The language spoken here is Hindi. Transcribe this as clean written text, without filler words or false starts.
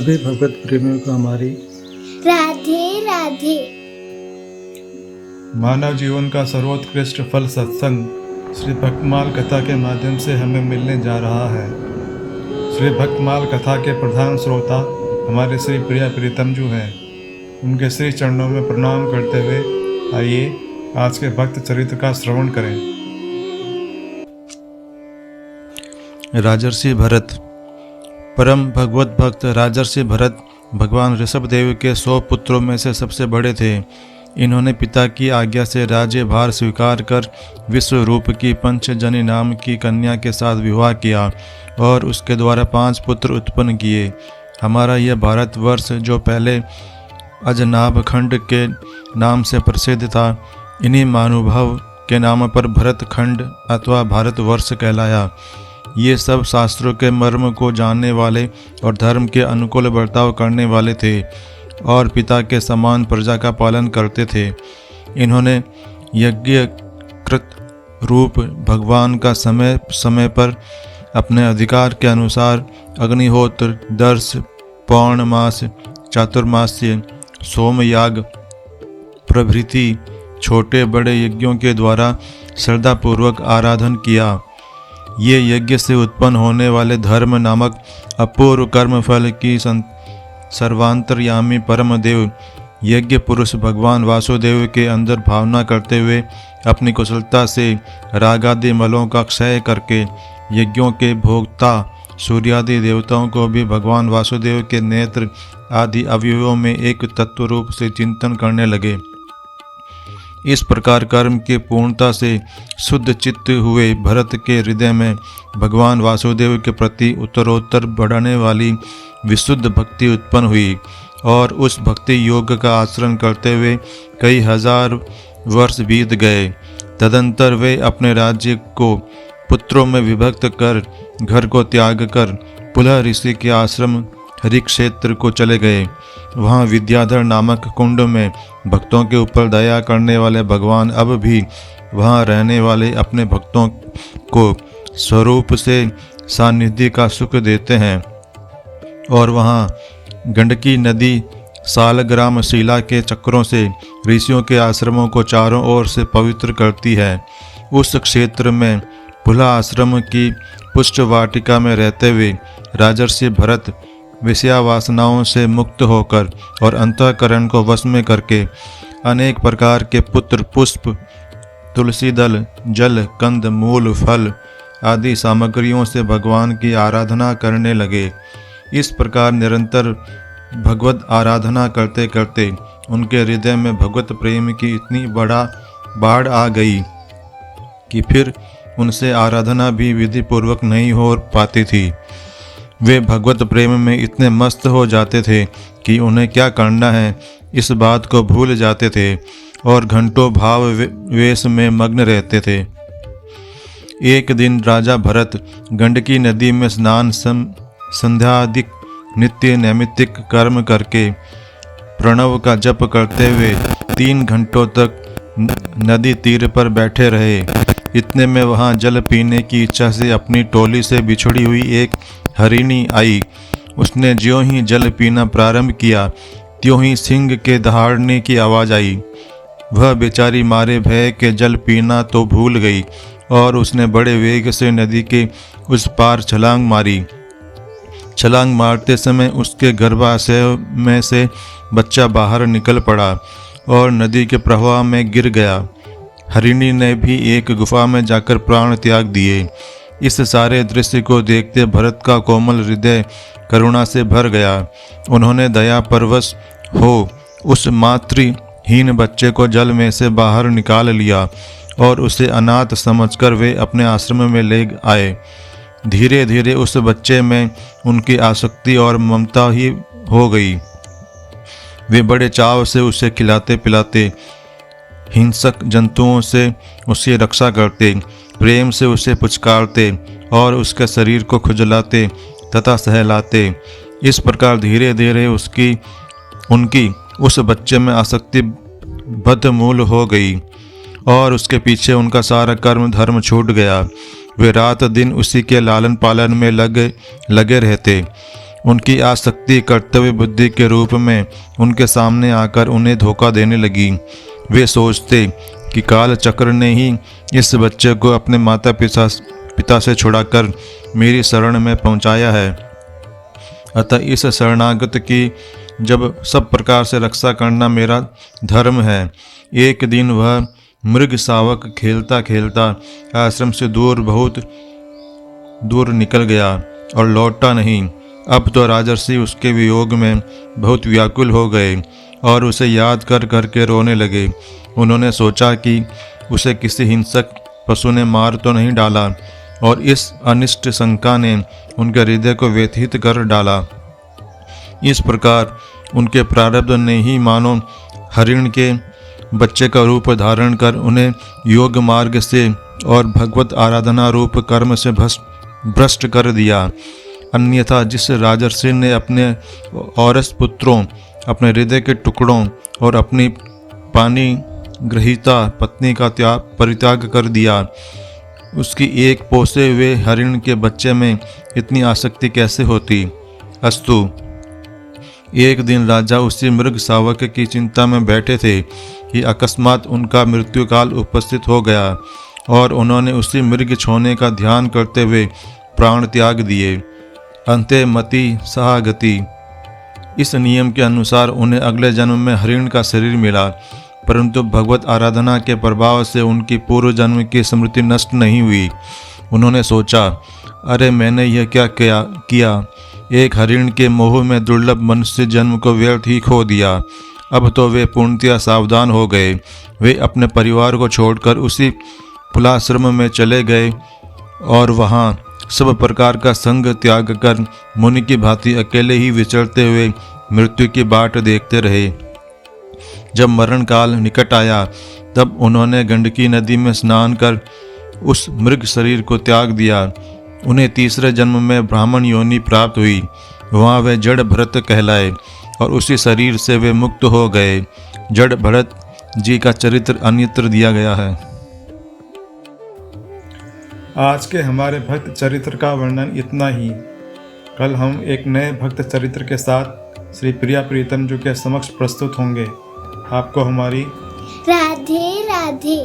सभी भगवत प्रेमियों को हमारी राधे राधे। मानव जीवन का सर्वोत्कृष्ट फल सत्संग श्री भक्तमाल कथा के माध्यम से हमें मिलने जा रहा है। श्री भक्तमाल कथा के प्रधान श्रोता हमारे श्री प्रिया प्रीतम जी हैं। उनके श्री चरणों में प्रणाम करते हुए आइए आज के भक्त चरित्र का श्रवण करें। राजर्षि भरत। परम भगवत भक्त राजर्षि भरत भगवान ऋषभदेव के 100 पुत्रों में से सबसे बड़े थे। इन्होंने पिता की आज्ञा से राज्य भार स्वीकार कर विश्व रूप की पंचजनी नाम की कन्या के साथ विवाह किया और उसके द्वारा 5 पुत्र उत्पन्न किए। हमारा यह भारतवर्ष जो पहले अजनाभ खंड के नाम से प्रसिद्ध था, इन्हीं महानुभाव के नाम पर भरत खंड अथवा भारतवर्ष कहलाया। ये सब शास्त्रों के मर्म को जानने वाले और धर्म के अनुकूल बर्ताव करने वाले थे और पिता के समान प्रजा का पालन करते थे। इन्होंने यज्ञकृत रूप भगवान का समय समय पर अपने अधिकार के अनुसार अग्निहोत्र, दर्श, पौर्णमास, चातुर्मास्य, सोमयाग प्रभृति छोटे बड़े यज्ञों के द्वारा श्रद्धापूर्वक आराधन किया। ये यज्ञ से उत्पन्न होने वाले धर्म नामक अपूर्व कर्म फल की सर्वांतर्यामी परम देव यज्ञ पुरुष भगवान वासुदेव के अंदर भावना करते हुए अपनी कुशलता से रागादि मलों का क्षय करके यज्ञों के भोक्ता सूर्यादि देवताओं को भी भगवान वासुदेव के नेत्र आदि अवयवों में एक तत्व रूप से चिंतन करने लगे। इस प्रकार कर्म की पूर्णता से शुद्ध चित्त हुए भरत के हृदय में भगवान वासुदेव के प्रति उत्तरोत्तर बढ़ने वाली विशुद्ध भक्ति उत्पन्न हुई और उस भक्ति योग का आचरण करते हुए कई हजार वर्ष बीत गए। तदंतर वे अपने राज्य को पुत्रों में विभक्त कर घर को त्याग कर पुलह ऋषि के आश्रम हरिक्षेत्र को चले गए। वहाँ विद्याधर नामक कुंड में भक्तों के ऊपर दया करने वाले भगवान अब भी वहाँ रहने वाले अपने भक्तों को स्वरूप से सानिध्य का सुख देते हैं और वहाँ गंडकी नदी सालग्राम शिला के चक्रों से ऋषियों के आश्रमों को चारों ओर से पवित्र करती है। उस क्षेत्र में पुला आश्रम की पुष्ट वाटिका में रहते हुए राजर्षि भरत विषयावासनाओं से मुक्त होकर और अंतःकरण को वश में करके अनेक प्रकार के पुत्र पुष्प, तुलसी दल, जल, कंद, मूल, फल आदि सामग्रियों से भगवान की आराधना करने लगे। इस प्रकार निरंतर भगवत आराधना करते करते उनके हृदय में भगवत प्रेम की इतनी बड़ा बाढ़ आ गई कि फिर उनसे आराधना भी विधि पूर्वक नहीं हो पाती थी। वे भगवत प्रेम में इतने मस्त हो जाते थे कि उन्हें क्या करना है इस बात को भूल जाते थे और घंटों भाव वेश में मग्न रहते थे। एक दिन राजा भरत गंडकी नदी में स्नान संध्यादिक नित्य नैमित्तिक कर्म करके प्रणव का जप करते हुए 3 घंटों तक नदी तीर पर बैठे रहे। इतने में वहाँ जल पीने की इच्छा से अपनी टोली से बिछड़ी हुई एक हरिणी आई। उसने ज्यों ही जल पीना प्रारंभ किया त्यों ही सिंह के दहाड़ने की आवाज़ आई। वह बेचारी मारे भय के जल पीना तो भूल गई और उसने बड़े वेग से नदी के उस पार छलांग मारी। छलांग मारते समय उसके गर्भाशय में से बच्चा बाहर निकल पड़ा और नदी के प्रवाह में गिर गया। हरिणी ने भी एक गुफा में जाकर प्राण त्याग दिए। इस सारे दृश्य को देखते भरत का कोमल हृदय करुणा से भर गया। उन्होंने दया परवश हो उस मातृहीन बच्चे को जल में से बाहर निकाल लिया और उसे अनाथ समझकर वे अपने आश्रम में ले आए। धीरे धीरे उस बच्चे में उनकी आसक्ति और ममता ही हो गई। वे बड़े चाव से उसे खिलाते पिलाते, हिंसक जंतुओं से उसकी रक्षा करते, प्रेम से उसे पुचकारते और उसके शरीर को खुजलाते तथा सहलाते। इस प्रकार धीरे धीरे उनकी उस बच्चे में आसक्ति बदमूल हो गई और उसके पीछे उनका सारा कर्म धर्म छूट गया। वे रात दिन उसी के लालन पालन में लगे रहते। उनकी आसक्ति कर्तव्य बुद्धि के रूप में उनके सामने आकर उन्हें धोखा देने लगी। वे सोचते कि काल चक्र ने ही इस बच्चे को अपने माता पिता से छुड़ाकर मेरी शरण में पहुंचाया है, अतः इस शरणागत की जब सब प्रकार से रक्षा करना मेरा धर्म है। एक दिन वह मृग शावक खेलता खेलता आश्रम से बहुत दूर निकल गया और लौटा नहीं। अब तो राजर्षि उसके वियोग में बहुत व्याकुल हो गए और उसे याद कर करके रोने लगे। उन्होंने सोचा कि उसे किसी हिंसक पशु ने मार तो नहीं डाला, और इस अनिष्ट शंका ने उनके हृदय को व्यथित कर डाला। इस प्रकार उनके प्रारब्ध ने ही मानो हरिण के बच्चे का रूप धारण कर उन्हें योग मार्ग से और भगवत आराधना रूप कर्म से भ्रष्ट कर दिया। अन्यथा जिस राजर्षि ने अपने औरस पुत्रों, अपने हृदय के टुकड़ों और अपनी पानी ग्रहीता पत्नी का परित्याग कर दिया, उसकी एक पोसे हुए हरिण के बच्चे में इतनी आसक्ति कैसे होती। अस्तु, एक दिन राजा उसी मृग शावक की चिंता में बैठे थे कि अकस्मात उनका मृत्युकाल उपस्थित हो गया और उन्होंने उसी मृग छोने का ध्यान करते हुए प्राण त्याग दिए। अंते मति सहा गति। इस नियम के अनुसार उन्हें अगले जन्म में हरिण का शरीर मिला, परंतु भगवत आराधना के प्रभाव से उनकी पूर्व जन्म की स्मृति नष्ट नहीं हुई। उन्होंने सोचा, अरे मैंने यह क्या किया, एक हरिण के मोह में दुर्लभ मनुष्य जन्म को व्यर्थ ही खो दिया। अब तो वे पूर्णतया सावधान हो गए। वे अपने परिवार को छोड़कर उसी पुलाश्रम में चले गए और वहाँ सब प्रकार का संग त्याग कर मुनि की भांति अकेले ही विचरते हुए मृत्यु की बाट देखते रहे। जब मरण काल निकट आया तब उन्होंने गंडकी नदी में स्नान कर उस मृग शरीर को त्याग दिया। उन्हें तीसरे जन्म में ब्राह्मण योनि प्राप्त हुई। वहाँ वे जड़ भरत कहलाए और उसी शरीर से वे मुक्त हो गए। जड़ भरत जी का चरित्र अन्यत्र दिया गया है। आज के हमारे भक्त चरित्र का वर्णन इतना ही। कल हम एक नए भक्त चरित्र के साथ श्री प्रिया प्रीतम जी के समक्ष प्रस्तुत होंगे। आपको हमारी राधे राधे।